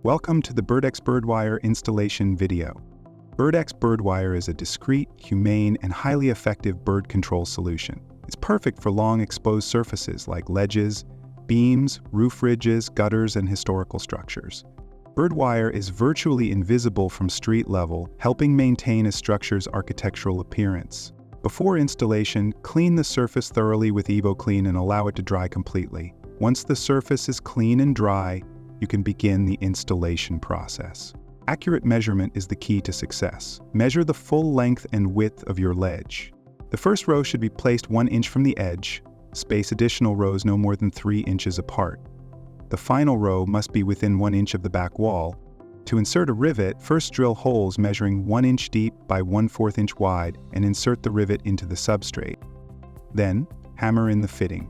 Welcome to the BirdX Birdwire installation video. BirdX Birdwire is a discreet, humane, and highly effective bird control solution. It's perfect for long exposed surfaces like ledges, beams, roof ridges, gutters, and historical structures. Birdwire is virtually invisible from street level, helping maintain a structure's architectural appearance. Before installation, clean the surface thoroughly with EvoClean and allow it to dry completely. Once the surface is clean and dry, you can begin the installation process. Accurate measurement is the key to success. Measure the full length and width of your ledge. The first row should be placed 1 inch from the edge. Space additional rows no more than 3 inches apart. The final row must be within 1 inch of the back wall. To insert a rivet, first drill holes measuring 1 inch deep by 1/4 inch wide and insert the rivet into the substrate. Then, hammer in the fitting.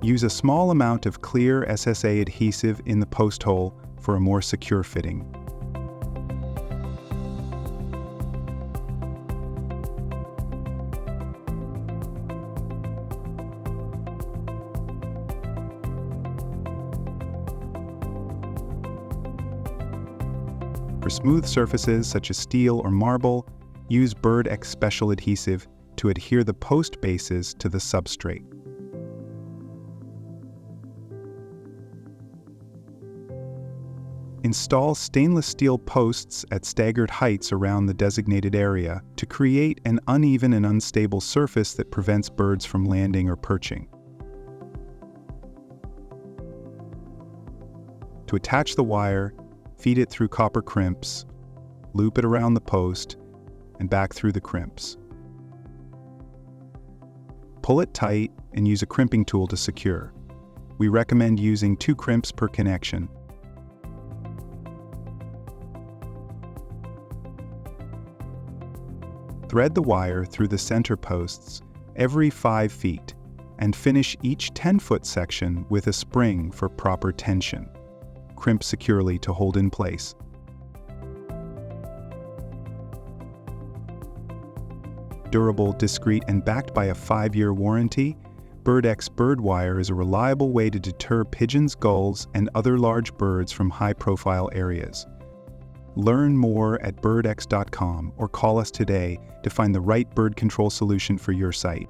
Use a small amount of clear SSA adhesive in the post hole for a more secure fitting. For smooth surfaces such as steel or marble, use BirdX Special Adhesive to adhere the post bases to the substrate. Install stainless steel posts at staggered heights around the designated area to create an uneven and unstable surface that prevents birds from landing or perching. To attach the wire, feed it through copper crimps, loop it around the post, and back through the crimps. Pull it tight and use a crimping tool to secure. We recommend using 2 crimps per connection. Thread the wire through the center posts every 5 feet and finish each 10-foot section with a spring for proper tension. Crimp securely to hold in place. Durable, discreet, and backed by a 5-year warranty, BirdX Birdwire is a reliable way to deter pigeons, gulls, and other large birds from high-profile areas. Learn more at birdx.com or call us today to find the right bird control solution for your site.